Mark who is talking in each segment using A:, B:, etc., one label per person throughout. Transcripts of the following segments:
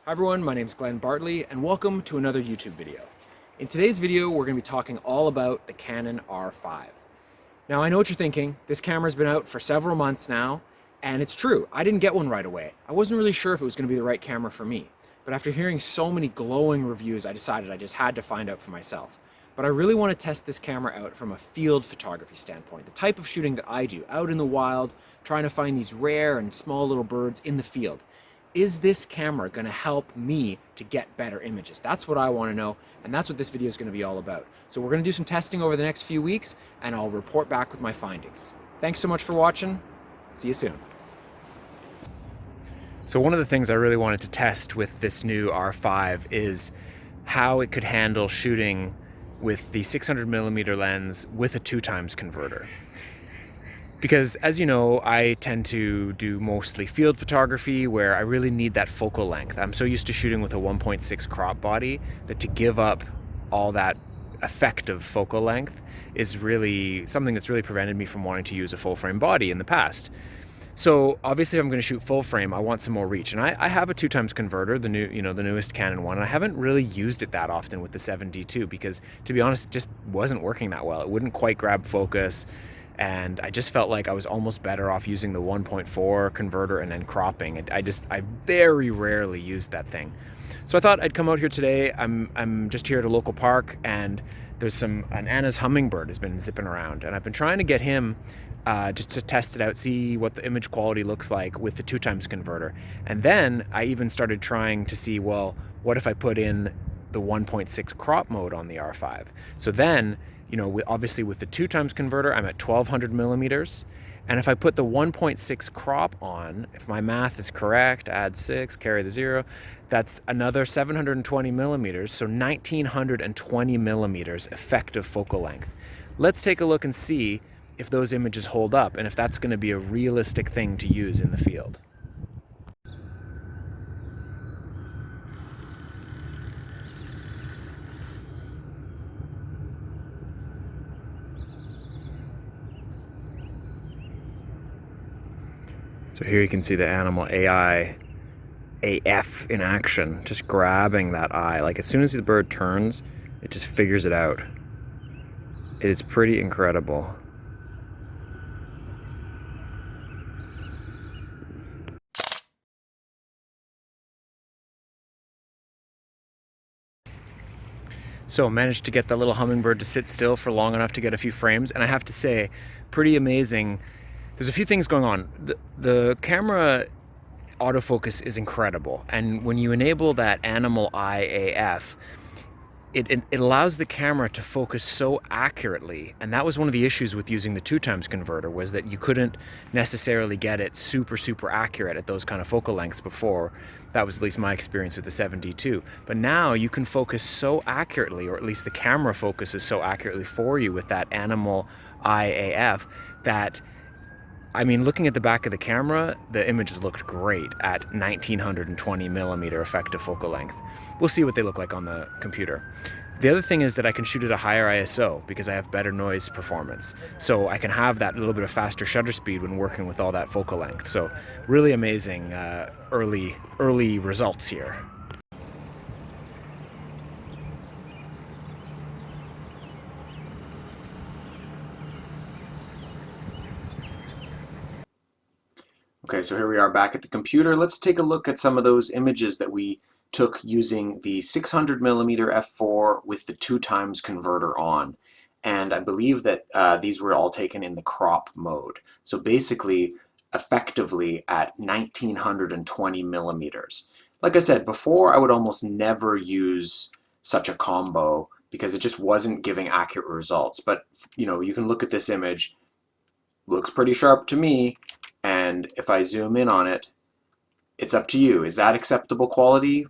A: Hi everyone, my name is Glenn Bartley and welcome to another YouTube video. In today's video, we're going to be talking all about the Canon R5. Now I know what you're thinking, this camera's been out for several months now, and it's true, I didn't get one right away. I wasn't really sure if it was going to be the right camera for me, but after hearing so many glowing reviews, I decided I just had to find out for myself. But I really want to test this camera out from a field photography standpoint, the type of shooting that I do, out in the wild, trying to find these rare and small little birds in the field. Is this camera going to help me to get better images? That's what I want to know, and that's what this video is going to be all about. So we're going to do some testing over the next few weeks, and I'll report back with my findings. Thanks so much for watching. See you soon. So one of the things I really wanted to test with this new R5 is how it could handle shooting with the 600mm lens with a 2x converter. Because as you know, I tend to do mostly field photography where I really need that focal length. I'm so used to shooting with a 1.6 crop body that to give up all that effective focal length is really something that's really prevented me from wanting to use a full frame body in the past. So obviously if I'm going to shoot full frame, I want some more reach. And I have a 2x converter, the newest Canon one, and I haven't really used it that often with the 7D2 because, to be honest, it just wasn't working that well. It wouldn't quite grab focus. And I just felt like I was almost better off using the 1.4 converter and then cropping. I very rarely used that thing. So I thought I'd come out here today. I'm just here at a local park, and there's an Anna's Hummingbird has been zipping around, and I've been trying to get him just to test it out, see what the image quality looks like with the 2x converter. And then I even started trying to see, well, what if I put in the 1.6 crop mode on the R5? So then, obviously with the 2x converter, I'm at 1200mm. And if I put the 1.6 crop on, if my math is correct, add 6, carry the 0, that's another 720mm, so 1920mm effective focal length. Let's take a look and see if those images hold up and if that's going to be a realistic thing to use in the field. So here you can see the animal AI AF in action, just grabbing that eye. Like as soon as the bird turns, it just figures it out. It is pretty incredible. So managed to get the little hummingbird to sit still for long enough to get a few frames, and I have to say, pretty amazing. There's a few things going on. The camera autofocus is incredible, and when you enable that animal eye AF, it allows the camera to focus so accurately, and that was one of the issues with using the 2x converter, was that you couldn't necessarily get it super accurate at those kind of focal lengths before. That was at least my experience with the 7D2. But now you can focus so accurately, or at least the camera focuses so accurately for you with that animal eye AF, that I mean, looking at the back of the camera, the images looked great at 1920mm effective focal length. We'll see what they look like on the computer. The other thing is that I can shoot at a higher ISO because I have better noise performance. So I can have that little bit of faster shutter speed when working with all that focal length. So really amazing early results here. Okay, so here we are back at the computer. Let's take a look at some of those images that we took using the 600mm f4 with the 2x converter on. And I believe that these were all taken in the crop mode. So basically, effectively at 1920mm. Like I said, before I would almost never use such a combo because it just wasn't giving accurate results. But you can look at this image, looks pretty sharp to me. And if I zoom in on it, it's up to you. Is that acceptable quality?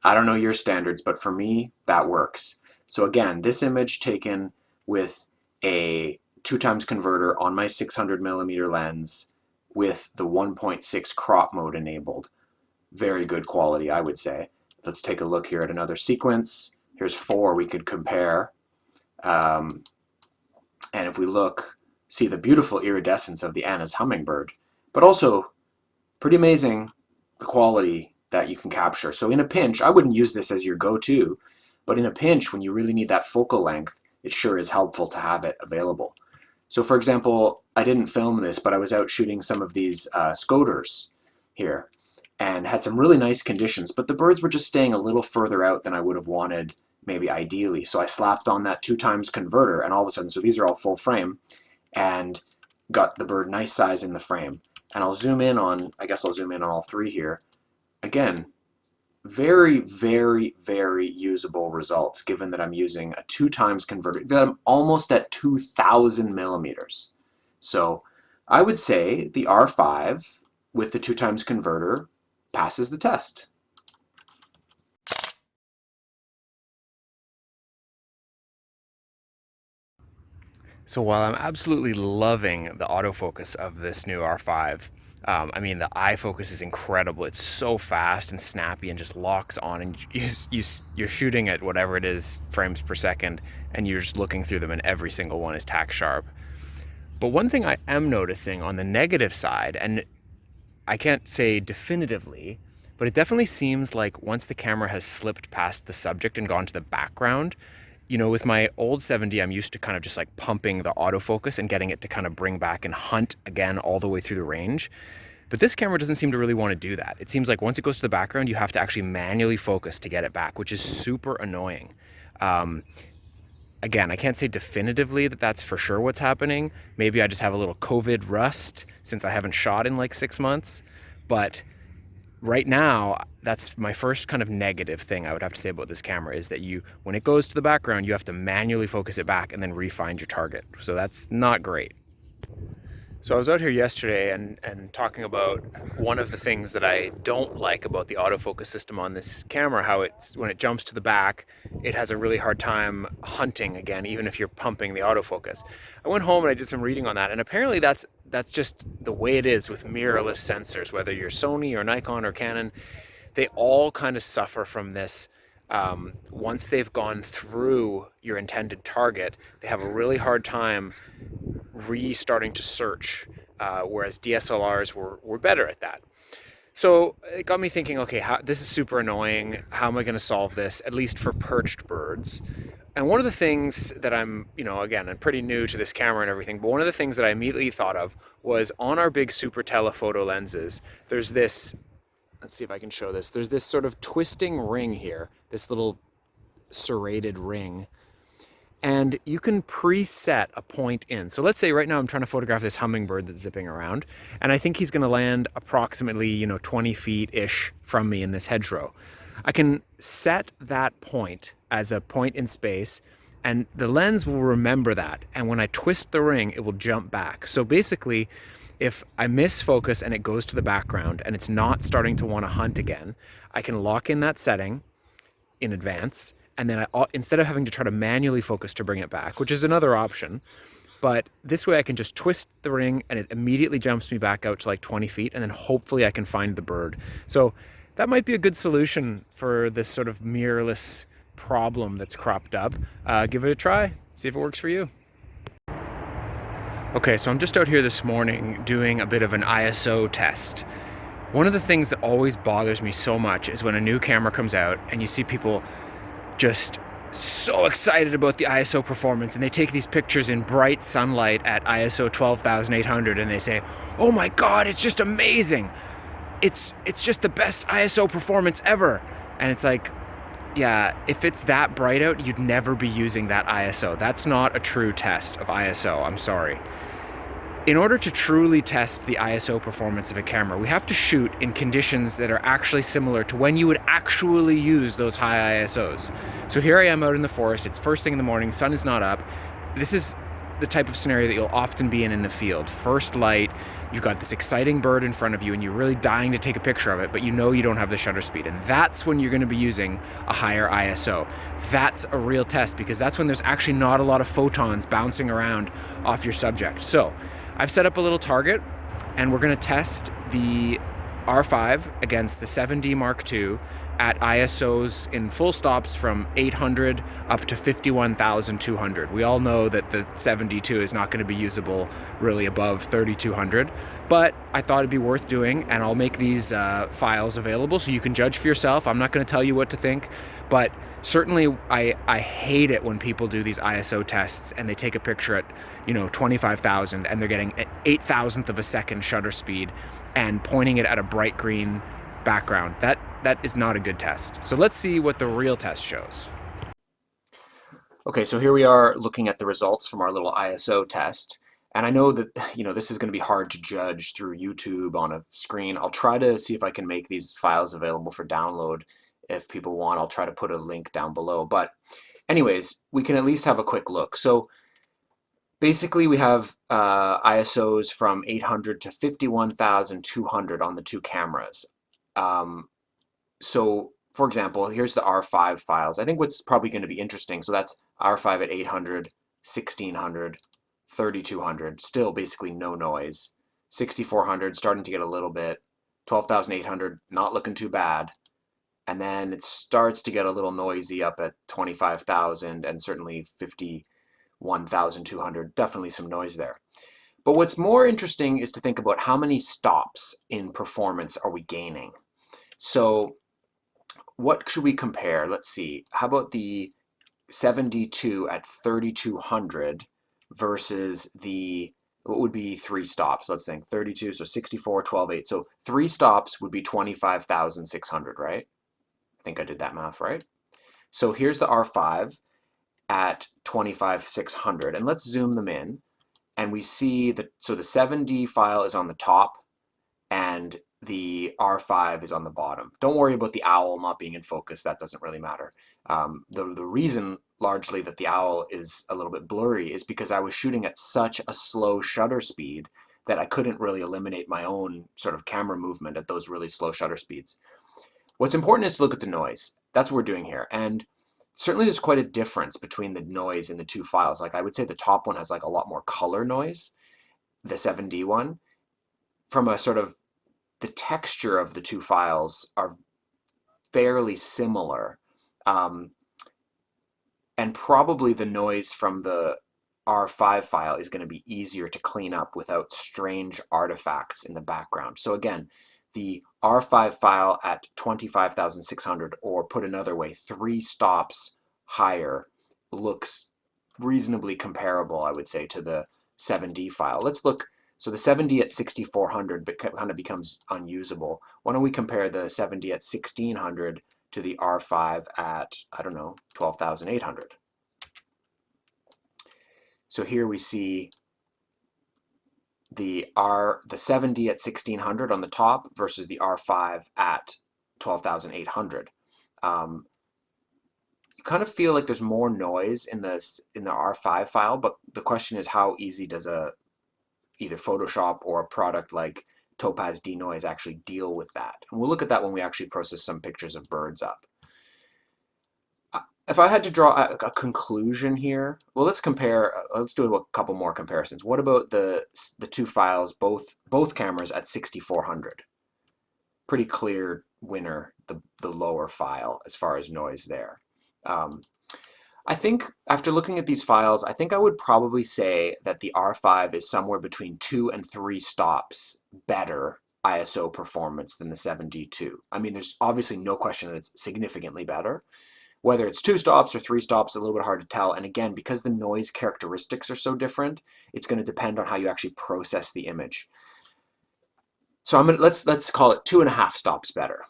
A: I don't know your standards, but for me, that works. So again, this image taken with a 2x converter on my 600mm lens with the 1.6 crop mode enabled. Very good quality, I would say. Let's take a look here at another sequence. Here's 4 we could compare. And if we look, see the beautiful iridescence of the Anna's Hummingbird, but also pretty amazing the quality
B: that you can capture. So in a pinch, I wouldn't use this as your go-to, but in a pinch, when you really need that focal length, it sure is helpful to have it available. So for example, I didn't film this, but I was out shooting some of these scoters here and had some really nice conditions, but the birds were just staying a little further out than I would have wanted, maybe ideally. So I slapped on that 2x converter, and all of a sudden, so these are all full frame, and got the bird nice size in the frame. And I'll zoom in on, I guess I'll zoom in on all three here. Again, very, very, very usable results, given that I'm using a 2x converter, that I'm almost at 2,000 millimeters. So I would say the R5 with the 2x converter passes the test.
A: So while I'm absolutely loving the autofocus of this new R5, I mean, the eye focus is incredible. It's so fast and snappy and just locks on, and you're shooting at whatever it is frames per second, and you're just looking through them, and every single one is tack sharp. But one thing I am noticing on the negative side, and I can't say definitively, but it definitely seems like once the camera has slipped past the subject and gone to the background, you know, with my old 7D, I'm used to kind of just like pumping the autofocus and getting it to kind of bring back and hunt again all the way through the range. But this camera doesn't seem to really want to do that. It seems like once it goes to the background, you have to actually manually focus to get it back, which is super annoying. Again, I can't say definitively that that's for sure what's happening. Maybe I just have a little COVID rust since I haven't shot in like 6 months. But right now, that's my first kind of negative thing I would have to say about this camera, is that when it goes to the background, you have to manually focus it back and then re-find your target. So that's not great. So I was out here yesterday and talking about one of the things that I don't like about the autofocus system on this camera, how when it jumps to the back, it has a really hard time hunting again, even if you're pumping the autofocus. I went home and I did some reading on that, and apparently that's just the way it is with mirrorless sensors, whether you're Sony or Nikon or Canon. They all kind of suffer from this. Once they've gone through your intended target, they have a really hard time restarting to search, whereas DSLRs were better at that. So it got me thinking, okay, this is super annoying. How am I going to solve this, at least for perched birds? And one of the things that I'm pretty new to this camera and everything, but one of the things that I immediately thought of was on our big super telephoto lenses, there's this, let's see if I can show this, there's this sort of twisting ring here, this little serrated ring. And you can preset a point in. So let's say right now I'm trying to photograph this hummingbird that's zipping around, and I think he's going to land approximately 20 feet-ish from me in this hedgerow. I can set that point as a point in space, and the lens will remember that. And when I twist the ring, it will jump back. So basically, if I miss focus and it goes to the background and it's not starting to want to hunt again, I can lock in that setting in advance. And then instead of having to try to manually focus to bring it back, which is another option, but this way I can just twist the ring and it immediately jumps me back out to like 20 feet, and then hopefully I can find the bird. So that might be a good solution for this sort of mirrorless problem that's cropped up. Give it a try, see if it works for you. Okay, so I'm just out here this morning doing a bit of an ISO test. One of the things that always bothers me so much is when a new camera comes out and you see people just so excited about the ISO performance, and they take these pictures in bright sunlight at ISO 12,800 and they say, oh my god, it's just amazing, it's just the best ISO performance ever. And it's like, yeah, if it's that bright out, you'd never be using that ISO. That's not a true test of ISO, I'm sorry. In order to truly test the ISO performance of a camera, we have to shoot in conditions that are actually similar to when you would actually use those high ISOs. So here I am out in the forest, it's first thing in the morning, sun is not up. This is the type of scenario that you'll often be in the field. First light, you've got this exciting bird in front of you and you're really dying to take a picture of it, but you know you don't have the shutter speed. And that's when you're gonna be using a higher ISO. That's a real test, because that's when there's actually not a lot of photons bouncing around off your subject. So I've set up a little target, and we're gonna test the R5 against the 7D Mark II at ISOs in full stops from 800 up to 51,200. We all know that the 72 is not going to be usable really above 3,200, but I thought it'd be worth doing, and I'll make these files available so you can judge for yourself. I'm not going to tell you what to think, but certainly I hate it when people do these ISO tests and they take a picture at 25,000 and they're getting an 8,000th of a second shutter speed and pointing it at a bright green background. That is not a good test. So let's see what the real test shows.
B: Okay, so here we are looking at the results from our little ISO test. And I know that, this is going to be hard to judge through YouTube on a screen. I'll try to see if I can make these files available for download if people want. I'll try to put a link down below. But anyways, we can at least have a quick look. So basically we have ISOs from 800 to 51,200 on the two cameras. So for example, here's the R5 files. I think what's probably going to be interesting, so that's R5 at 800, 1600, 3200, still basically no noise. 6400 starting to get a little bit, 12,800 not looking too bad, and then it starts to get a little noisy up at 25,000 and certainly 51,200, definitely some noise there. But what's more interesting is to think about how many stops in performance are we gaining. So what should we compare? Let's see. How about the 72 at 3,200 versus what would be 3 stops? Let's think 32, so 64, 12, 8. So 3 stops would be 25,600, right? I think I did that math right. So here's the R5 at 25,600, and let's zoom them in, and we see that, so the 7D file is on the top, and the R5 is on the bottom. Don't worry about the owl not being in focus, that doesn't really matter. The reason largely that the owl is a little bit blurry is because I was shooting at such a slow shutter speed that I couldn't really eliminate my own sort of camera movement at those really slow shutter speeds. What's important is to look at the noise. That's what we're doing here. And certainly there's quite a difference between the noise in the two files. Like I would say the top one has like a lot more color noise, the 7D one. From a sort of the texture of the two files are fairly similar, and probably the noise from the R5 file is going to be easier to clean up without strange artifacts in the background. So again, the R5 file at 25,600, or put another way, 3 stops higher, looks reasonably comparable, I would say, to the 7D file. Let's look. So the 7D at 6,400 kind of becomes unusable. Why don't we compare the 7D at 1,600 to the R5 at, I don't know, 12,800. So here we see the 7D at 1,600 on the top versus the R5 at 12,800. You kind of feel like there's more noise in the R5 file, but the question is how easy does either Photoshop or a product like Topaz Denoise actually deal with that? And we'll look at that when we actually process some pictures of birds up. If I had to draw a conclusion here, well, let's compare. Let's do a couple more comparisons. What about the two files, both cameras at 6,400? Pretty clear winner, the lower file as far as noise there. I think after looking at these files, I think I would probably say that the R5 is somewhere between 2 and 3 stops better ISO performance than the 7D2. I mean, there's obviously no question that it's significantly better. Whether it's 2 stops or 3 stops, a little bit hard to tell. And again, because the noise characteristics are so different, it's going to depend on how you actually process the image. So let's call it 2.5 stops better.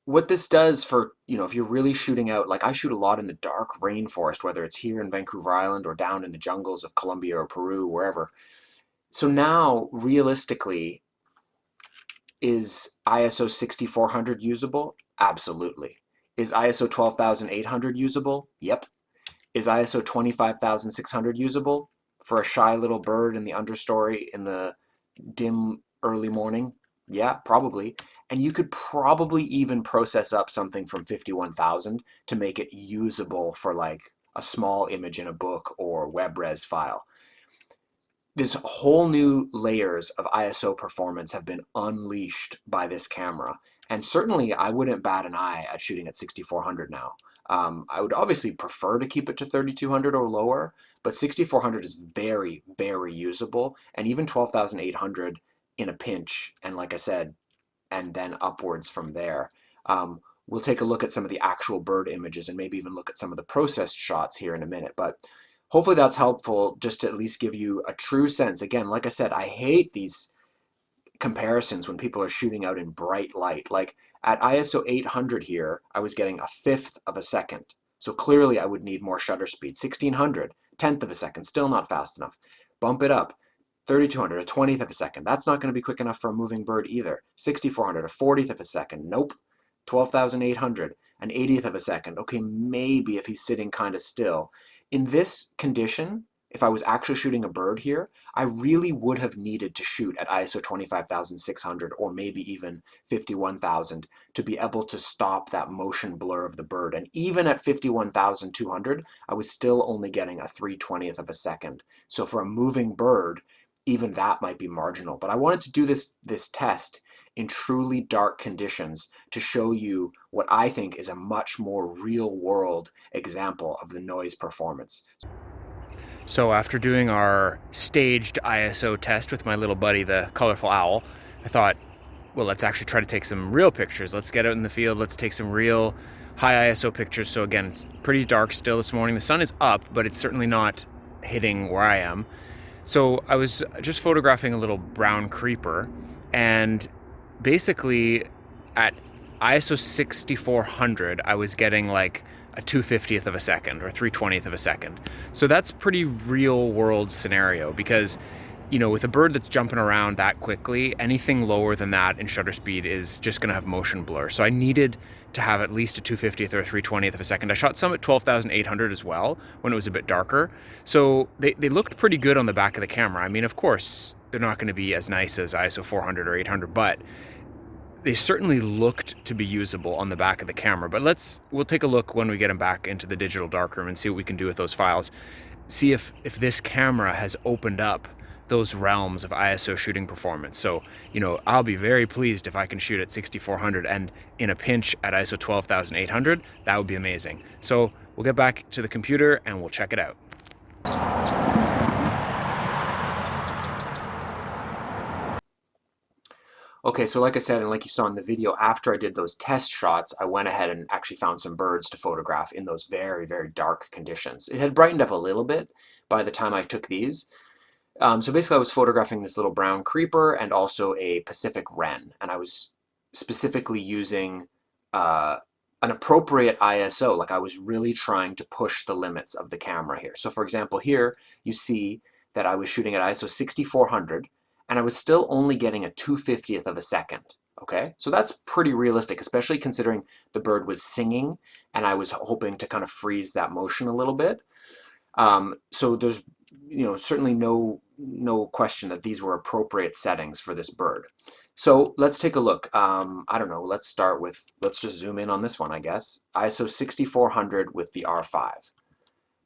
B: What this does for, if you're really shooting out, like I shoot a lot in the dark rainforest, whether it's here in Vancouver Island or down in the jungles of Colombia or Peru, wherever. So now, realistically, is ISO 6400 usable? Absolutely. Is ISO 12,800 usable? Yep. Is ISO 25,600 usable for a shy little bird in the understory in the dim early morning? Yeah, probably. And you could probably even process up something from 51,000 to make it usable for like a small image in a book or WebRes file. This whole new layers of ISO performance have been unleashed by this camera. And certainly I wouldn't bat an eye at shooting at 6400 now. I would obviously prefer to keep it to 3200 or lower, but 6400 is very, very usable, and even 12,800 in a pinch, and like I said, and then upwards from there. We'll take a look at some of the actual bird images and maybe even look at some of the processed shots here in a minute, but hopefully that's helpful just to at least give you a true sense. Again, like I said, I hate these comparisons when people are shooting out in bright light. Like at ISO 800 here, I was getting a fifth of a second. So clearly I would need more shutter speed. 1600, tenth of a second, still not fast enough. Bump it up. 3200, a 20th of a second. That's not going to be quick enough for a moving bird either. 6400, a 40th of a second. Nope. 12,800, an 80th of a second. Okay, maybe if he's sitting kind of still. In this condition, if I was actually shooting a bird here, I really would have needed to shoot at ISO 25,600 or maybe even 51,000 to be able to stop that motion blur of the bird. And even at 51,200, I was still only getting a 3/20th of a second. So for a moving bird, even that might be marginal. But I wanted to do this test in truly dark conditions to show you what I think is a much more real world example of the noise performance.
A: So after doing our staged ISO test with my little buddy, the colorful owl, I thought, well, let's actually try to take some real pictures. Let's get out in the field. Let's take some real high ISO pictures. So again, it's pretty dark still this morning. The sun is up, but it's certainly not hitting where I am. So I was just photographing a little brown creeper, and basically at ISO 6400, I was getting like a 2/50th of a second or 3/20th of a second. So that's pretty real world scenario, because with a bird that's jumping around that quickly, anything lower than that in shutter speed is just going to have motion blur. So I needed to have at least a 2/50th or a 3/20th of a second. I shot some at 12,800 as well when it was a bit darker. So they looked pretty good on the back of the camera. I mean, of course, they're not going to be as nice as ISO 400 or 800, but they certainly looked to be usable on the back of the camera. But we'll take a look when we get them back into the digital darkroom and see what we can do with those files. See if this camera has opened up those realms of ISO shooting performance. So, I'll be very pleased if I can shoot at 6400 and in a pinch at ISO 12,800. That would be amazing. So we'll get back to the computer and we'll check it out.
B: Okay, so like I said, and like you saw in the video, after I did those test shots, I went ahead and actually found some birds to photograph in those very, very dark conditions. It had brightened up a little bit by the time I took these. So basically I was photographing this little brown creeper and also a Pacific wren, and I was specifically using an appropriate ISO. Like I was really trying to push the limits of the camera here. So for example, here you see that I was shooting at ISO 6400, and I was still only getting a 2/50th of a second. Okay, so that's pretty realistic, especially considering the bird was singing and I was hoping to kind of freeze that motion a little bit. So there's certainly no question that these were appropriate settings for this bird. So let's take a look. I don't know, let's just zoom in on this one, I guess. ISO 6400 with the R5.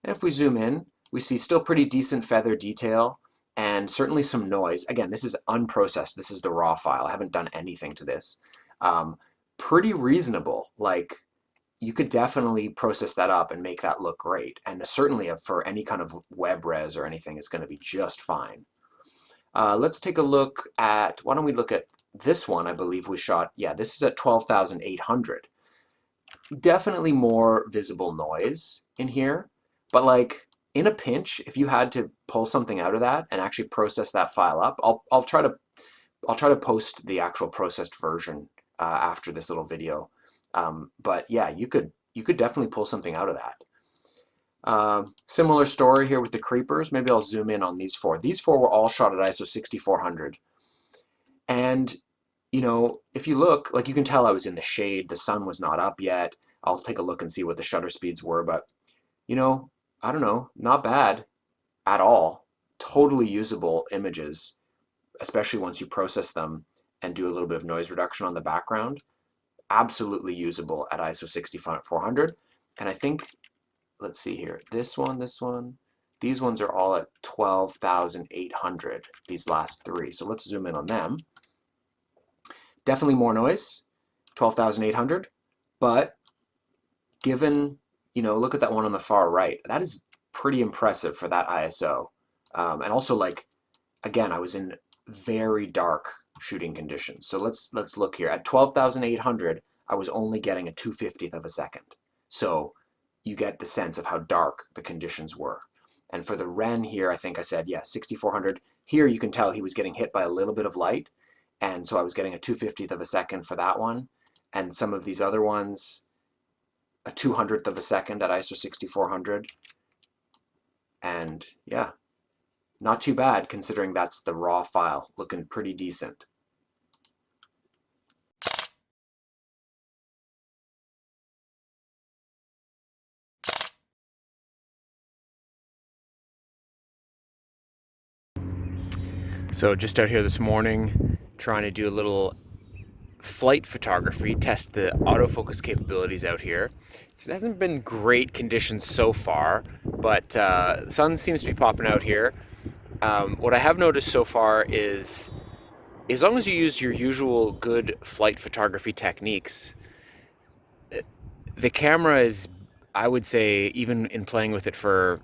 B: And if we zoom in, we see still pretty decent feather detail and certainly some noise. Again, this is unprocessed. This is the raw file. I haven't done anything to this. Pretty reasonable. Like, you could definitely process that up and make that look great. And certainly for any kind of web res or anything, it's going to be just fine. Let's take a look at, why don't we look at this one? I believe we shot, yeah, this is at 12,800. Definitely more visible noise in here, but like in a pinch, if you had to pull something out of that and actually process that file up, I'll try to post the actual processed version after this little video. But yeah, you could definitely pull something out of that. Similar story here with the creepers. Maybe I'll zoom in on these four. These four were all shot at ISO 6400. And if you look, like you can tell I was in the shade. The sun was not up yet. I'll take a look and see what the shutter speeds were, but I don't know, not bad at all. Totally usable images, especially once you process them and do a little bit of noise reduction on the background. Absolutely usable at ISO 6400. And I think, let's see here, this one, these ones are all at 12,800, these last three. So let's zoom in on them. Definitely more noise. 12,800. But given, look at that one on the far right. That is pretty impressive for that ISO. And also, like, again, I was in very dark shooting conditions. So let's look here. At 12,800, I was only getting a 2/50th of a second. So you get the sense of how dark the conditions were. And for the Ren here, I think I said, yeah, 6,400. Here you can tell he was getting hit by a little bit of light. And so I was getting a 2/50th of a second for that one. And some of these other ones, a 200th of a second at ISO 6400. And yeah, not too bad considering that's the raw file, looking pretty decent.
A: So just out here this morning, trying to do a little flight photography, test the autofocus capabilities out here. So it hasn't been great conditions so far, but the sun seems to be popping out here. What I have noticed so far is, as long as you use your usual good flight photography techniques, the camera is, I would say, even in playing with it for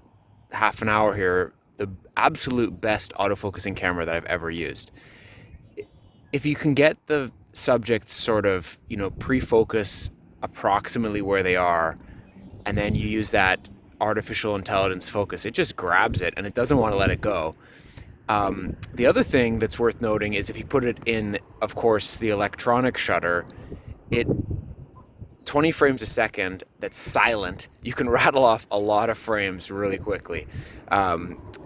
A: half an hour here, the absolute best autofocusing camera that I've ever used. If you can get the subjects sort of, pre-focus approximately where they are, and then you use that artificial intelligence focus, it just grabs it and it doesn't want to let it go. The other thing that's worth noting is if you put it in, of course, the electronic shutter, it 20 frames a second that's silent, you can rattle off a lot of frames really quickly.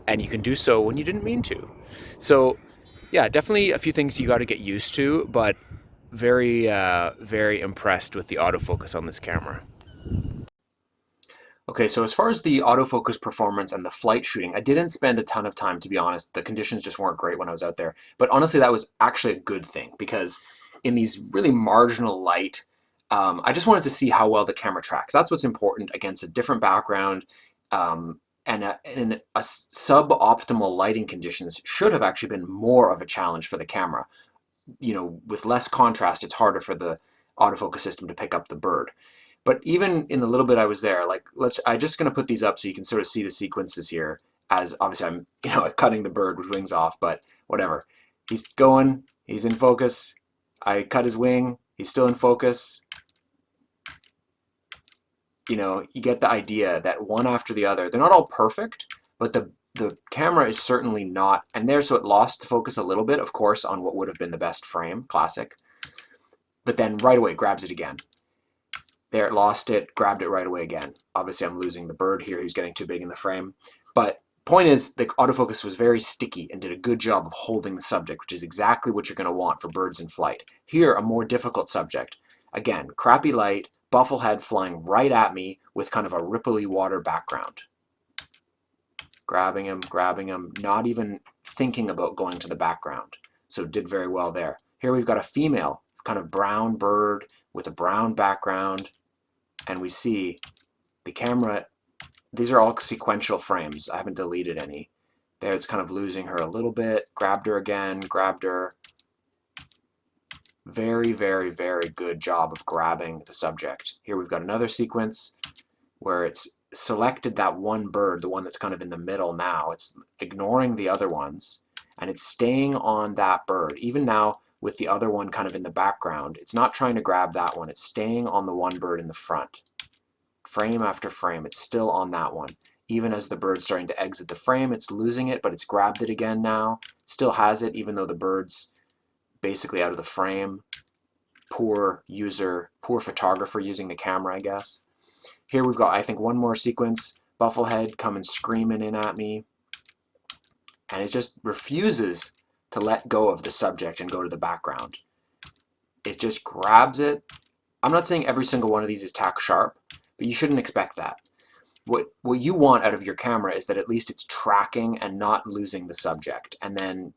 A: And you can do so when you didn't mean to. So yeah, definitely a few things you got to get used to, but very, very impressed with the autofocus on this camera.
B: Okay, so as far as the autofocus performance and the flight shooting, I didn't spend a ton of time, to be honest. The conditions just weren't great when I was out there. But honestly, that was actually a good thing, because in these really marginal light, I just wanted to see how well the camera tracks. That's what's important against a different background. And in a suboptimal lighting conditions should have actually been more of a challenge for the camera. With less contrast, it's harder for the autofocus system to pick up the bird. But even in the little bit I was there, like, I'm just going to put these up so you can sort of see the sequences here, as obviously I'm, cutting the bird with wings off, but whatever. He's going, he's in focus. I cut his wing, he's still in focus. You get the idea that one after the other, they're not all perfect, but the camera is certainly not, and there, so it lost focus a little bit, of course, on what would have been the best frame, classic. But then right away grabs it again. There, it lost it, grabbed it right away again. Obviously, I'm losing the bird here. He's getting too big in the frame. But point is, the autofocus was very sticky and did a good job of holding the subject, which is exactly what you're going to want for birds in flight. Here, a more difficult subject. Again, crappy light, bufflehead flying right at me with kind of a ripply water background. Grabbing him, not even thinking about going to the background. So did very well there. Here we've got a female, kind of brown bird with a brown background. And we see the camera, these are all sequential frames. I haven't deleted any. There, it's kind of losing her a little bit. Grabbed her again, grabbed her. Very, very, very good job of grabbing the subject. Here we've got another sequence where it's selected that one bird, the one that's kind of in the middle now. It's ignoring the other ones, and it's staying on that bird. Even now, with the other one kind of in the background, it's not trying to grab that one. It's staying on the one bird in the front. Frame after frame, it's still on that one. Even as the bird's starting to exit the frame, it's losing it, but it's grabbed it again now. Still has it, even though the bird's basically out of the frame. Poor user, poor photographer using the camera, I guess. Here we've got, I think, one more sequence. Bufflehead coming screaming in at me. And it just refuses to let go of the subject and go to the background. It just grabs it. I'm not saying every single one of these is tack sharp, but you shouldn't expect that. What you want out of your camera is that at least it's tracking and not losing the subject. And then,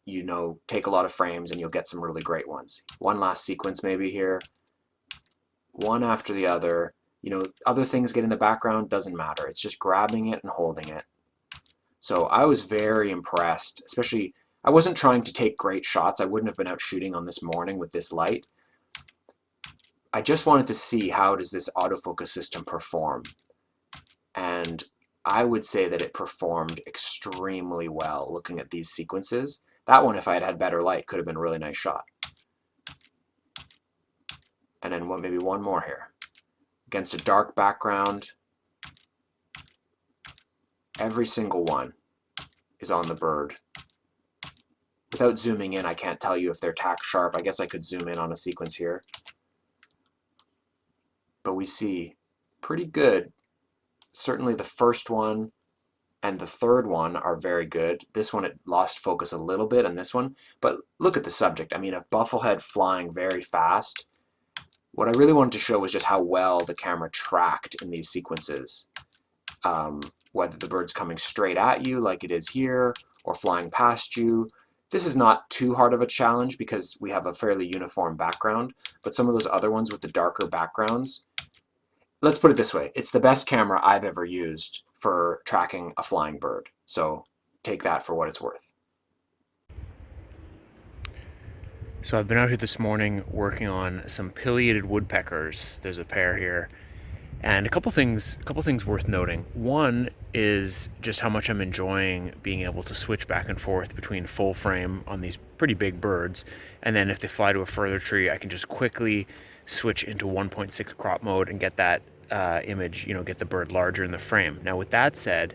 B: take a lot of frames and you'll get some really great ones. One last sequence maybe here. One after the other. Other things get in the background, doesn't matter. It's just grabbing it and holding it. So I was very impressed, especially, I wasn't trying to take great shots. I wouldn't have been out shooting on this morning with this light. I just wanted to see how does this autofocus system perform. And I would say that it performed extremely well looking at these sequences. That one, if I had had better light, could have been a really nice shot. And then maybe one more here. Against a dark background, every single one is on the bird. Without zooming in, I can't tell you if they're tack sharp. I guess I could zoom in on a sequence here. But we see pretty good. Certainly the first one and the third one are very good. This one, it lost focus a little bit, and this one. But look at the subject. I mean, a bufflehead flying very fast. What I really wanted to show was just how well the camera tracked in these sequences. Whether the bird's coming straight at you like it is here, or flying past you. This is not too hard of a challenge because we have a fairly uniform background, but some of those other ones with the darker backgrounds, let's put it this way, it's the best camera I've ever used for tracking a flying bird. So take that for what it's worth.
A: So I've been out here this morning working on some pileated woodpeckers. There's a pair here. And a couple things worth noting. One is just how much I'm enjoying being able to switch back and forth between full frame on these pretty big birds, and then if they fly to a further tree, I can just quickly switch into 1.6 crop mode and get that image, get the bird larger in the frame. Now, with that said,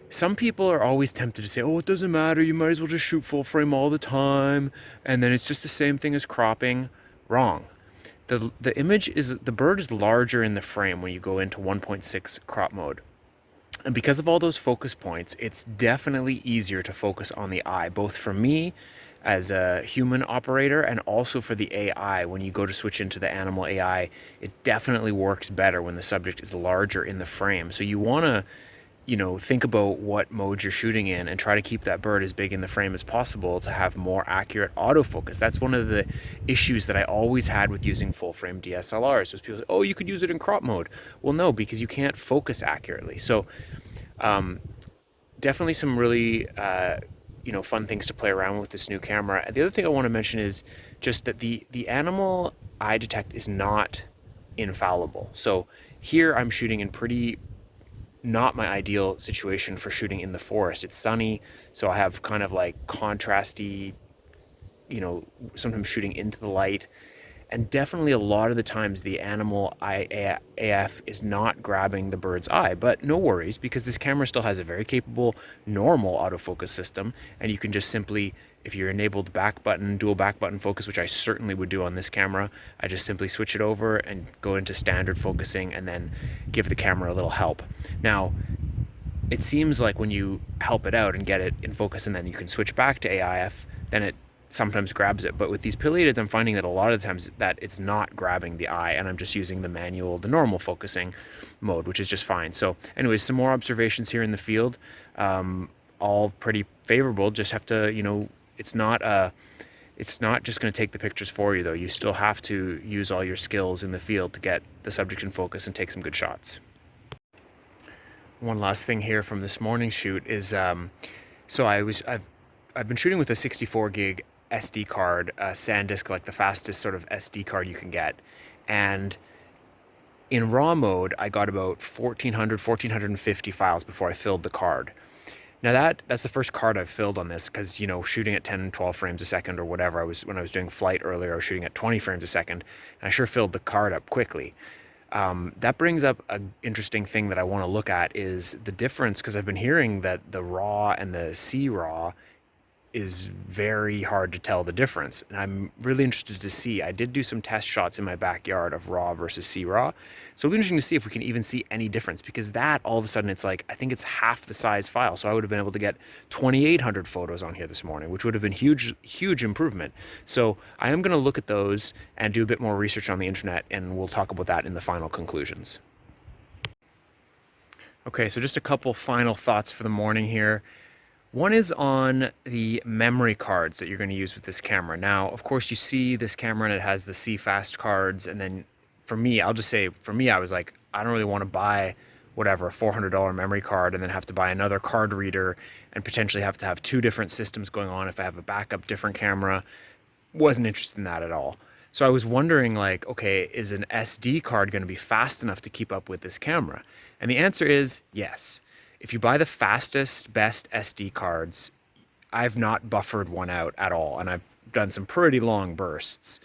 A: some people are always tempted to say, oh, it doesn't matter, you might as well just shoot full frame all the time, and then it's just the same thing as cropping. Wrong. The bird is larger in the frame when you go into 1.6 crop mode. And because of all those focus points, it's definitely easier to focus on the eye, both for me as a human operator and also for the AI. When you go to switch into the animal AI, it definitely works better when the subject is larger in the frame. So you want to think about what mode you're shooting in and try to keep that bird as big in the frame as possible to have more accurate autofocus. That's one of the issues that I always had with using full frame DSLRs. Was people say, oh, you could use it in crop mode. Well, no, because you can't focus accurately. So definitely some really fun things to play around with this new camera. The other thing I want to mention is just that the animal eye detect is not infallible. So here I'm shooting in not my ideal situation for shooting in the forest. It's sunny, so I have kind of like contrasty, sometimes shooting into the light. And definitely a lot of the times the animal AF is not grabbing the bird's eye, but no worries, because this camera still has a very capable normal autofocus system, and you can just simply, if you're enabled dual back button focus, which I certainly would do on this camera, I just simply switch it over and go into standard focusing and then give the camera a little help. Now, it seems like when you help it out and get it in focus and then you can switch back to AIF, then it sometimes grabs it. But with these pileateds, I'm finding that a lot of the times that it's not grabbing the eye, and I'm just using the normal focusing mode, which is just fine. So anyways, some more observations here in the field, all pretty favorable. Just have to, it's not just going to take the pictures for you, though. You still have to use all your skills in the field to get the subject in focus and take some good shots. One last thing here from this morning's shoot is, I've been shooting with a 64 gig SD card, SanDisk, like the fastest sort of SD card you can get. And in RAW mode, I got about 1,450 files before I filled the card. Now that's the first card I've filled on this because, shooting at 10, 12 frames a second or whatever, when I was doing flight earlier, I was shooting at 20 frames a second, and I sure filled the card up quickly. That brings up an interesting thing that I want to look at is the difference, because I've been hearing that the RAW and the CRAW is very hard to tell the difference. And I'm really interested to see. I did do some test shots in my backyard of RAW versus CRAW. So it'll be interesting to see if we can even see any difference, because that all of a sudden it's like, I think it's half the size file. So I would have been able to get 2,800 photos on here this morning, which would have been huge improvement. So I am going to look at those and do a bit more research on the internet, and we'll talk about that in the final conclusions. Okay, so just a couple final thoughts for the morning here. One is on the memory cards that you're going to use with this camera. Now, of course, you see this camera and it has the CFast cards. And then for me, I was like, I don't really want to buy a $400 memory card and then have to buy another card reader and potentially have to have two different systems going on if I have a backup different camera. Wasn't interested in that at all. So I was wondering, like, okay, is an SD card going to be fast enough to keep up with this camera? And the answer is yes. If you buy the fastest, best SD cards, I've not buffered one out at all, and I've done some pretty long bursts.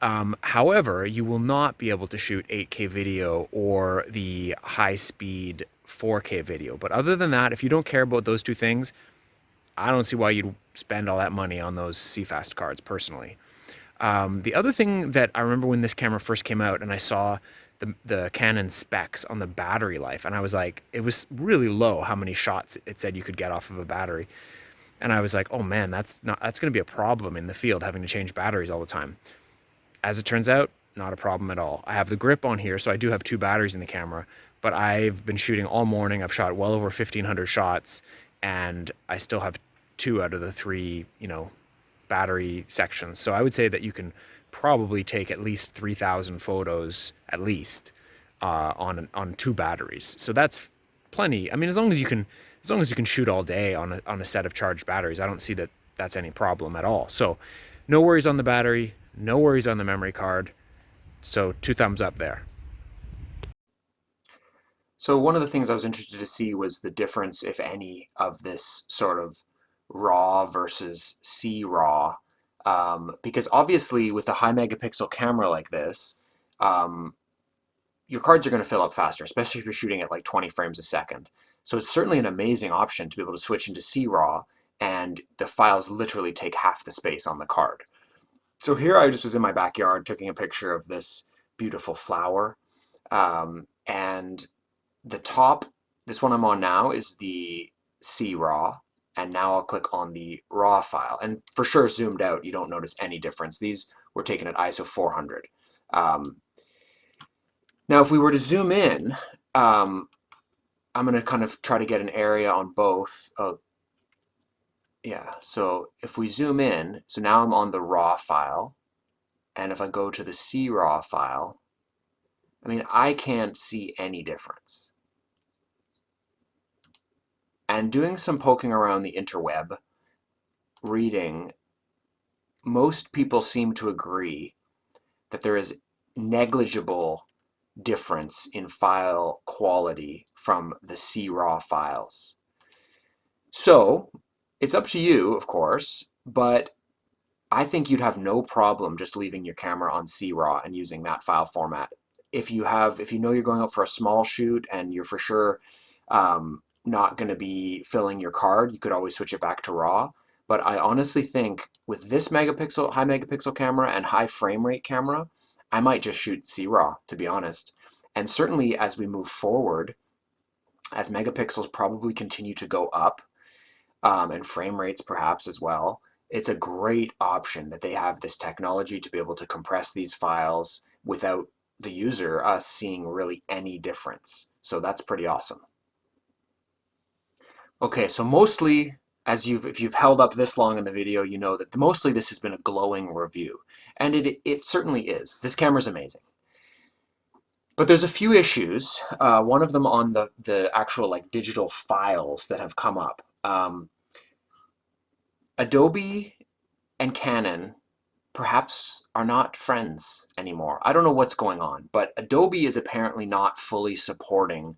A: However, you will not be able to shoot 8K video or the high speed 4K video. But other than that, if you don't care about those two things, I don't see why you'd spend all that money on those CFast cards personally. The other thing that I remember when this camera first came out and I saw the Canon specs on the battery life, and I was like, it was really low how many shots it said you could get off of a battery. And I was like, oh man, that's going to be a problem in the field, having to change batteries all the time. As it turns out, not a problem at all. I have the grip on here, so I do have two batteries in the camera, but I've been shooting all morning. I've shot well over 1,500 shots, and I still have two out of the three, battery sections. So I would say that you can probably take at least 3,000 photos, at least, on two batteries. So that's plenty. I mean, as long as you can shoot all day on a set of charged batteries, I don't see that that's any problem at all. So no worries on the battery, no worries on the memory card. So 2 thumbs up there.
B: So one of the things I was interested to see was the difference, if any, of this sort of RAW versus CRAW. Because obviously with a high megapixel camera like this, your cards are going to fill up faster, especially if you're shooting at like 20 frames a second. So it's certainly an amazing option to be able to switch into CRAW, and the files literally take half the space on the card. So here I just was in my backyard taking a picture of this beautiful flower, and the top, this one I'm on now, is the CRAW, and now I'll click on the RAW file. And for sure, zoomed out, you don't notice any difference. These were taken at ISO 400. Now, if we were to zoom in, I'm going to kind of try to get an area on both. Yeah, so if we zoom in, so now I'm on the RAW file, and if I go to the CRAW file, I mean, I can't see any difference. And doing some poking around the interweb, reading, most people seem to agree that there is negligible difference in file quality from the CRAW files. So it's up to you, of course, but I think you'd have no problem just leaving your camera on CRAW and using that file format. If you know you're going out for a small shoot and you're for sure not going to be filling your card, you could always switch it back to RAW. But I honestly think with this high megapixel camera and high frame rate camera, I might just shoot CRAW, to be honest. And certainly as we move forward, as megapixels probably continue to go up, and frame rates perhaps as well, it's a great option that they have this technology to be able to compress these files without the user, us, seeing really any difference. So that's pretty awesome. Okay, so mostly, if you've held up this long in the video, you know that mostly this has been a glowing review. And it certainly is. This camera's amazing. But there's a few issues, one of them on the actual like digital files that have come up. Adobe and Canon perhaps are not friends anymore. I don't know what's going on, but Adobe is apparently not fully supporting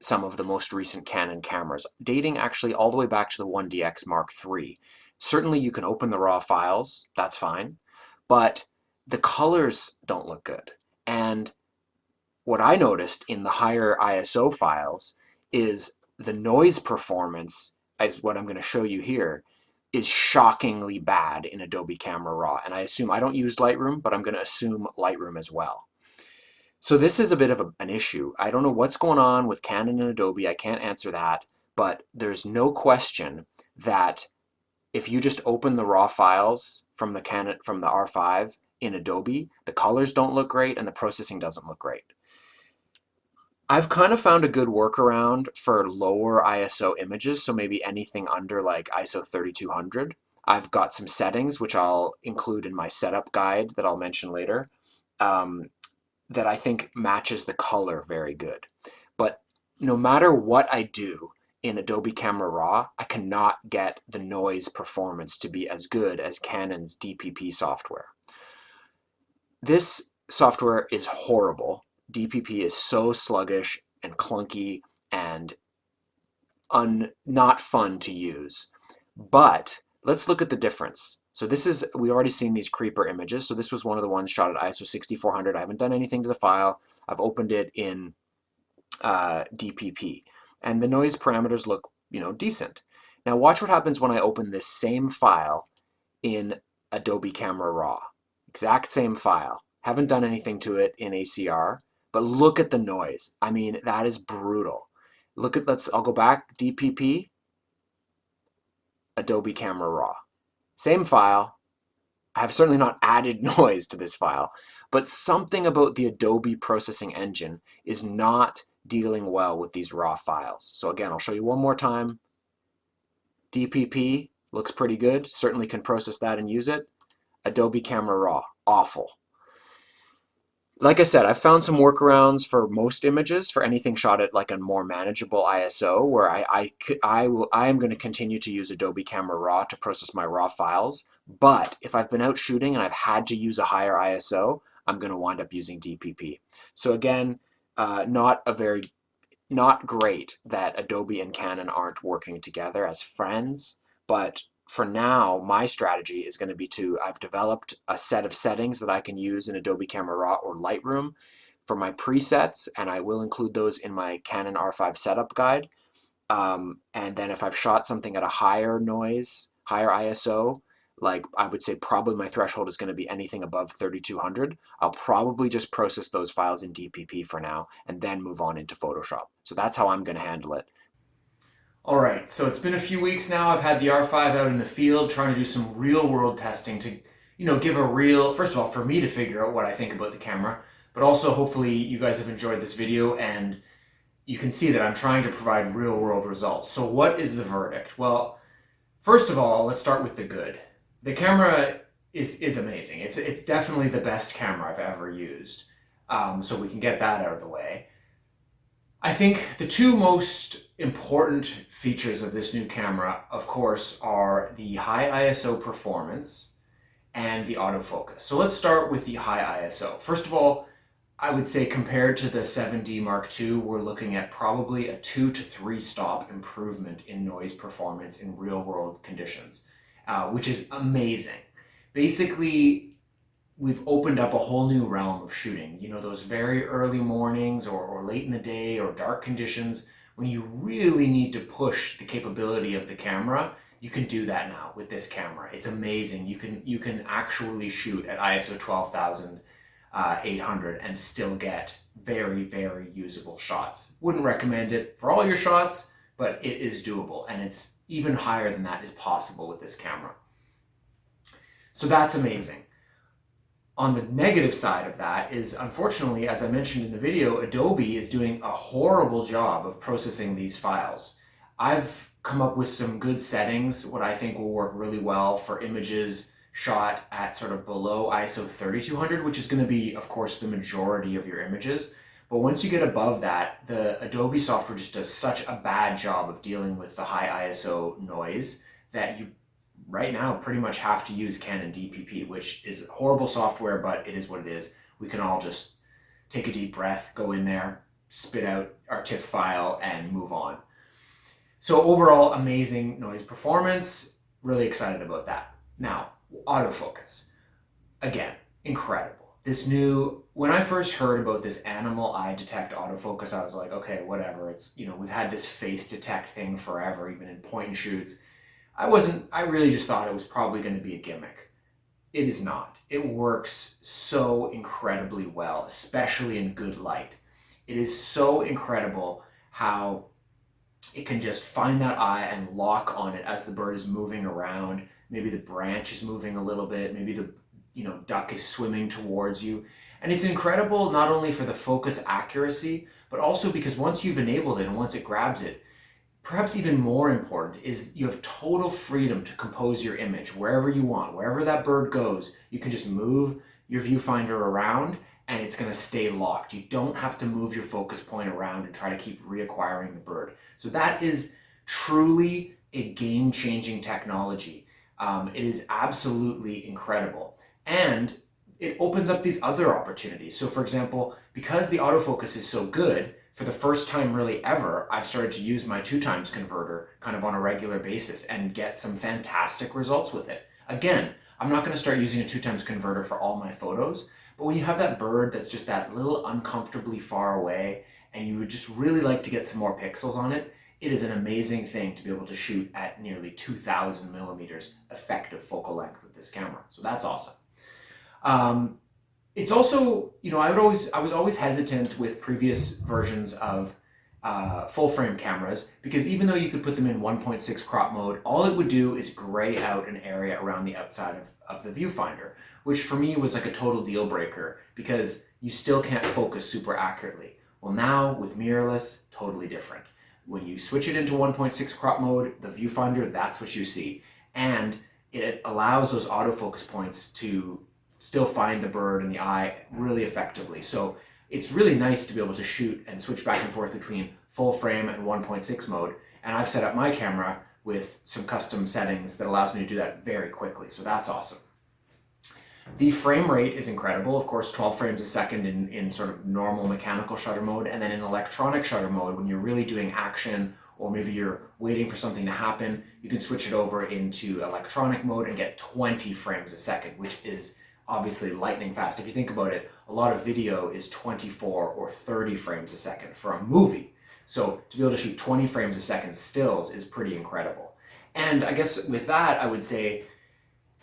B: some of the most recent Canon cameras, dating actually all the way back to the 1DX Mark III. Certainly you can open the RAW files, that's fine, but the colors don't look good. And what I noticed in the higher ISO files is the noise performance, as what I'm going to show you here, is shockingly bad in Adobe Camera Raw. And I don't use Lightroom, but I'm going to assume Lightroom as well. So this is a bit of an issue. I don't know what's going on with Canon and Adobe. I can't answer that, but there's no question that if you just open the raw files from the R5 in Adobe, the colors don't look great and the processing doesn't look great. I've kind of found a good workaround for lower ISO images, so maybe anything under like ISO 3200. I've got some settings, which I'll include in my setup guide that I'll mention later, that I think matches the color very good. But no matter what I do in Adobe Camera Raw, I cannot get the noise performance to be as good as Canon's DPP software. This software is horrible. DPP is so sluggish and clunky and not fun to use. But let's look at the difference. So this is, we already seen these creeper images. So this was one of the ones shot at ISO 6400. I haven't done anything to the file. I've opened it in DPP. And the noise parameters look, decent. Now watch what happens when I open this same file in Adobe Camera Raw. Exact same file. Haven't done anything to it in ACR, but look at the noise. I mean, that is brutal. Look at, I'll go back, DPP, Adobe Camera Raw. Same file. I have certainly not added noise to this file, but something about the Adobe processing engine is not dealing well with these raw files. So again, I'll show you one more time. DPP looks pretty good. Certainly can process that and use it. Adobe Camera Raw, awful. Like I said, I've found some workarounds for most images, for anything shot at like a more manageable ISO, where I am going to continue to use Adobe Camera Raw to process my raw files. But if I've been out shooting and I've had to use a higher ISO, I'm going to wind up using DPP. So again, not great that Adobe and Canon aren't working together as friends, but for now, my strategy is going to be I've developed a set of settings that I can use in Adobe Camera Raw or Lightroom for my presets, and I will include those in my Canon R5 setup guide. And then if I've shot something at a higher noise, higher ISO, like I would say probably my threshold is going to be anything above 3200, I'll probably just process those files in DPP for now and then move on into Photoshop. So that's how I'm going to handle it.
A: All right, so it's been a few weeks now. I've had the R5 out in the field trying to do some real world testing to, give a real, first of all, for me to figure out what I think about the camera, but also hopefully you guys have enjoyed this video and you can see that I'm trying to provide real world results. So what is the verdict? Well, first of all, let's start with the good. The camera is amazing. It's definitely the best camera I've ever used. So we can get that out of the way. I think the two most important features of this new camera, of course, are the high ISO performance and the autofocus. So let's start with the high ISO. First of all, I would say compared to the 7D Mark II, we're looking at probably a 2 to 3 stop improvement in noise performance in real world conditions, which is amazing. Basically, we've opened up a whole new realm of shooting. Those very early mornings or late in the day or dark conditions when you really need to push the capability of the camera, you can do that now with this camera. It's amazing. You can actually shoot at ISO 12,800 and still get very, very usable shots. Wouldn't recommend it for all your shots, but it is doable, and it's even higher than that is possible with this camera. So that's amazing. On the negative side of that is, unfortunately, as I mentioned in the video, Adobe is doing a horrible job of processing these files. I've come up with some good settings, what I think will work really well for images shot at sort of below ISO 3200, which is going to be, of course, the majority of your images. But once you get above that, the Adobe software just does such a bad job of dealing with the high ISO noise that you right now pretty much have to use Canon DPP, which is horrible software, but it is what it is. We can all just take a deep breath, go in there, spit out our TIFF file, and move on. So overall, amazing noise performance. Really excited about that. Now, autofocus. Again, incredible. When I first heard about this animal eye detect autofocus, I was like, okay, whatever. It's, we've had this face detect thing forever, even in point and shoots. I really just thought it was probably going to be a gimmick. It is not. It works so incredibly well, especially in good light. It is so incredible how it can just find that eye and lock on it as the bird is moving around. Maybe the branch is moving a little bit. Maybe the duck is swimming towards you. And it's incredible not only for the focus accuracy, but also because once you've enabled it and once it grabs it, perhaps even more important is you have total freedom to compose your image wherever you want. Wherever that bird goes, you can just move your viewfinder around and it's going to stay locked. You don't have to move your focus point around and try to keep reacquiring the bird. So that is truly a game-changing technology. It is absolutely incredible. And it opens up these other opportunities. So for example, because the autofocus is so good, for the first time really ever, I've started to use my 2x converter kind of on a regular basis and get some fantastic results with it. Again, I'm not going to start using a 2x converter for all my photos, but when you have that bird that's just that little uncomfortably far away and you would just really like to get some more pixels on it, it is an amazing thing to be able to shoot at nearly 2000 millimeters effective focal length with this camera. So that's awesome. It's also, you know, I was always hesitant with previous versions of full frame cameras, because even though you could put them in 1.6 crop mode, all it would do is gray out an area around the outside of the viewfinder, which for me was like a total deal breaker because you still can't focus super accurately. Well, now with mirrorless, totally different. When you switch it into 1.6 crop mode, the viewfinder, that's what you see. And it allows those autofocus points to still find the bird and the eye really effectively. So it's really nice to be able to shoot and switch back and forth between full frame and 1.6 mode. And I've set up my camera with some custom settings that allows me to do that very quickly. So that's awesome. The frame rate is incredible. Of course, 12 frames a second in sort of normal mechanical shutter mode. And then in electronic shutter mode, when you're really doing action or maybe you're waiting for something to happen, you can switch it over into electronic mode and get 20 frames a second, which is obviously lightning fast. If you think about it, a lot of video is 24 or 30 frames a second for a movie. So to be able to shoot 20 frames a second stills is pretty incredible. And I guess with that, I would say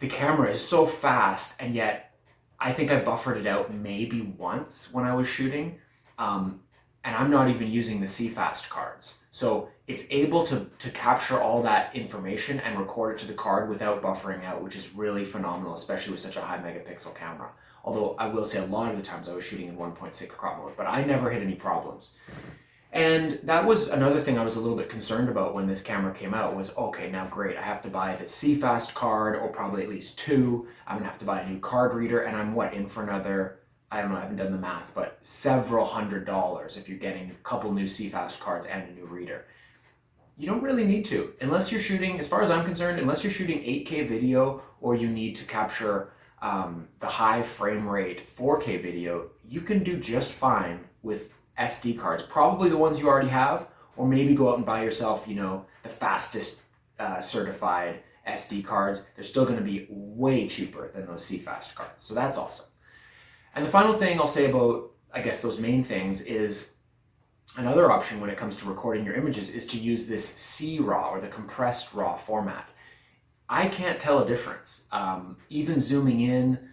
A: the camera is so fast, and yet I think I buffered it out maybe once when I was shooting. And I'm not even using the CFast cards. So it's able to capture all that information and record it to the card without buffering out, which is really phenomenal, especially with such a high megapixel camera. Although I will say a lot of the times I was shooting in 1.6 crop mode, but I never hit any problems. And that was another thing I was a little bit concerned about when this camera came out was, okay, now great, I have to buy the CFast card, or probably at least two. I'm gonna have to buy a new card reader, and I'm in for another, I don't know, I haven't done the math, but several $100s if you're getting a couple new CFast cards and a new reader. You don't really need to, unless you're shooting, as far as I'm concerned, unless you're shooting 8K video or you need to capture the high frame rate 4K video, you can do just fine with SD cards, probably the ones you already have, or maybe go out and buy yourself, you know, the fastest certified SD cards. They're still going to be way cheaper than those CFast cards, so that's awesome. And the final thing I'll say about, I guess, those main things is another option when it comes to recording your images is to use this CRAW, or the compressed RAW format. I can't tell a difference, even zooming in.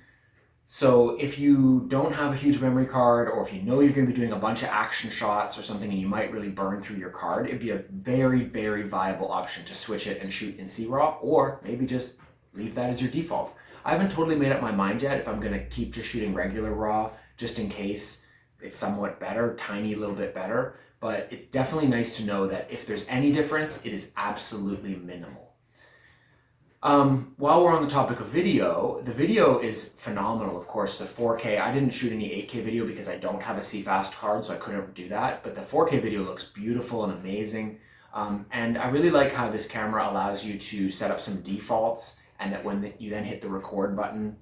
A: So if you don't have a huge memory card, or if you know you're going to be doing a bunch of action shots or something and you might really burn through your card, it'd be a very, very viable option to switch it and shoot in CRAW, or maybe just leave that as your default. I haven't totally made up my mind yet if I'm going to keep just shooting regular RAW, just in case it's somewhat better, tiny little bit better, but it's definitely nice to know that if there's any difference, it is absolutely minimal. While we're on the topic of video, the video is phenomenal, of course. The 4K, I didn't shoot any 8K video because I don't have a CFast card, so I couldn't do that, but the 4K video looks beautiful and amazing. And I really like how this camera allows you to set up some defaults, and that when you then hit the record button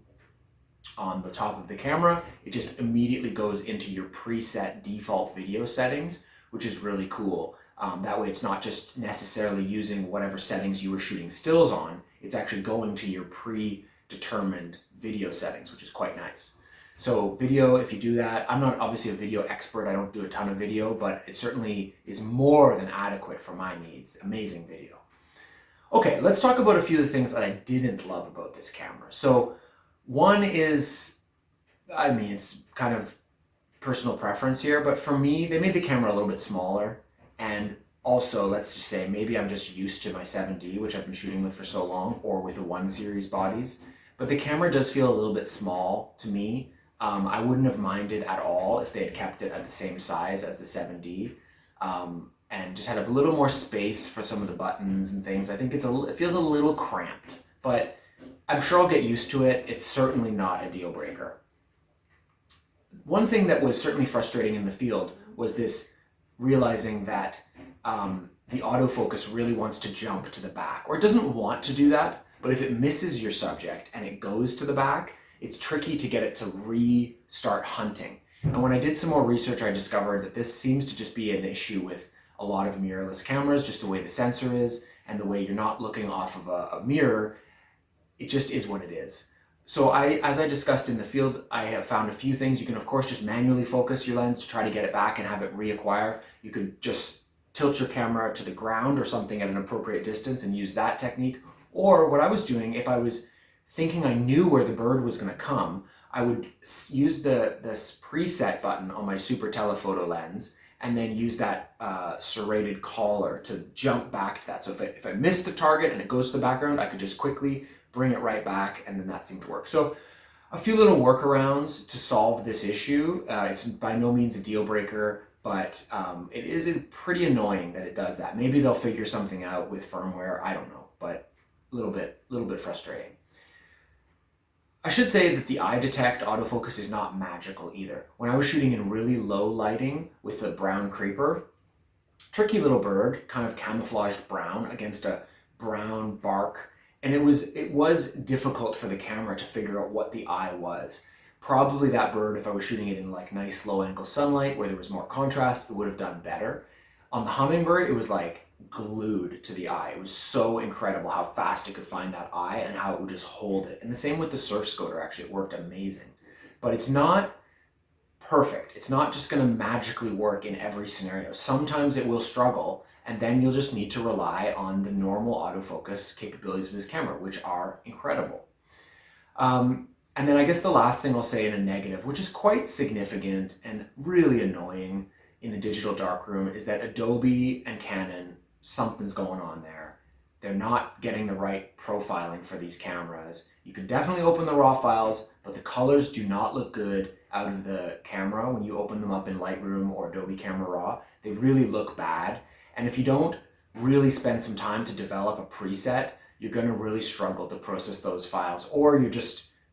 A: on the top of the camera, it just immediately goes into your preset default video settings, which is really cool. That way it's not just necessarily using whatever settings you were shooting stills on, it's actually going to your predetermined video settings, which is quite nice. So video, if you do that, I'm not obviously a video expert, I don't do a ton of video, but it certainly is more than adequate for my needs. Amazing video. Okay, let's talk about a few of the things that I didn't love about this camera. So one is, I mean, it's kind of personal preference here, but for me, they made the camera a little bit smaller. And also, let's just say, maybe I'm just used to my 7D, which I've been shooting with for so long, or with the 1 series bodies. But the camera does feel a little bit small to me. I wouldn't have minded at all if they had kept it at the same size as the 7D. And just had a little more space for some of the buttons and things. I think it feels a little cramped, but I'm sure I'll get used to it. It's certainly not a deal breaker. One thing that was certainly frustrating in the field was this realizing that the autofocus really wants to jump to the back, or it doesn't want to do that, but if it misses your subject and it goes to the back, it's tricky to get it to restart hunting. And when I did some more research, I discovered that this seems to just be an issue with a lot of mirrorless cameras, just the way the sensor is and the way you're not looking off of a mirror. It just is what it is. So as I discussed in the field, I have found a few things. You can, of course, just manually focus your lens to try to get it back and have it reacquire. You could just tilt your camera to the ground or something at an appropriate distance and use that technique. Or what I was doing, if I was thinking I knew where the bird was going to come, I would use this preset button on my super telephoto lens and then use that serrated collar to jump back to that. So if I missed the target and it goes to the background, I could just quickly bring it right back, and then that seemed to work. So a few little workarounds to solve this issue. It's by no means a deal breaker, but it is pretty annoying that it does that. Maybe they'll figure something out with firmware, I don't know, but a little bit frustrating. I should say that the eye detect autofocus is not magical either. When I was shooting in really low lighting with a brown creeper, tricky little bird, kind of camouflaged brown against a brown bark, and it was difficult for the camera to figure out what the eye was. Probably that bird, if I was shooting it in like nice low angle sunlight where there was more contrast, it would have done better. On the Hummingbird, it was like glued to the eye. It was so incredible how fast it could find that eye and how it would just hold it. And the same with the Surf Scoter, actually, it worked amazing. But it's not perfect. It's not just going to magically work in every scenario. Sometimes it will struggle, and then you'll just need to rely on the normal autofocus capabilities of this camera, which are incredible. And then I guess the last thing I'll say in a negative, which is quite significant and really annoying in the digital darkroom, is that Adobe and Canon, something's going on there. They're not getting the right profiling for these cameras. You can definitely open the RAW files, but the colors do not look good out of the camera when you open them up in Lightroom or Adobe Camera Raw. They really look bad. And if you don't really spend some time to develop a preset, you're going to really struggle to process those files. Or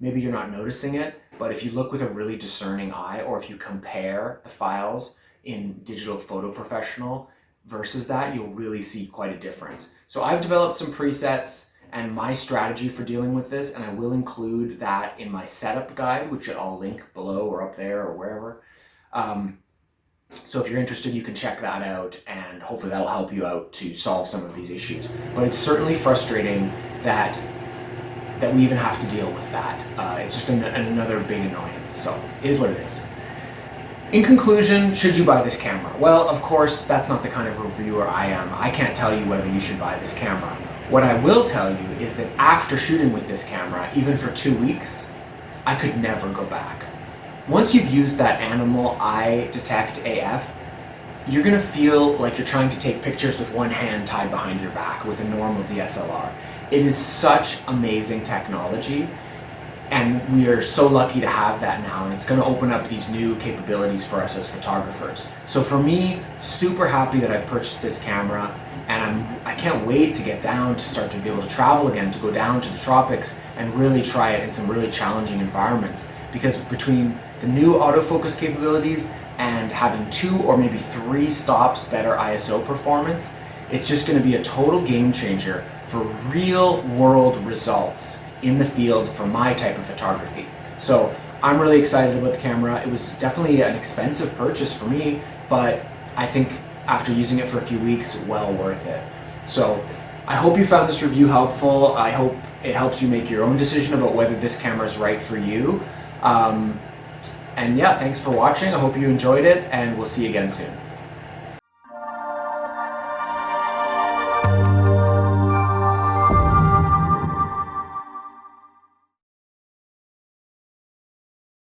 A: maybe you're not noticing it, but if you look with a really discerning eye, or if you compare the files in Digital Photo Professional versus that, you'll really see quite a difference. So I've developed some presets and my strategy for dealing with this, and I will include that in my setup guide, which I'll link below or up there or wherever. So if you're interested, you can check that out, and hopefully that'll help you out to solve some of these issues. But it's certainly frustrating that we even have to deal with that. It's just another big annoyance. So it is what it is. In conclusion, should you buy this camera? Well, of course, that's not the kind of reviewer I am. I can't tell you whether you should buy this camera. What I will tell you is that after shooting with this camera, even for 2 weeks, I could never go back. Once you've used that animal eye detect AF, you're gonna feel like you're trying to take pictures with one hand tied behind your back with a normal DSLR. It is such amazing technology, and we are so lucky to have that now, and it's going to open up these new capabilities for us as photographers. So for me, super happy that I've purchased this camera, and I can't wait to get down to start to be able to travel again, to go down to the tropics and really try it in some really challenging environments, because between the new autofocus capabilities and having 2 or maybe 3 stops better ISO performance, it's just going to be a total game changer for real world results in the field for my type of photography. So I'm really excited about the camera. It was definitely an expensive purchase for me, but I think after using it for a few weeks, well worth it. So I hope you found this review helpful. I hope it helps you make your own decision about whether this camera is right for you. And yeah, thanks for watching. I hope you enjoyed it, and we'll see you again soon.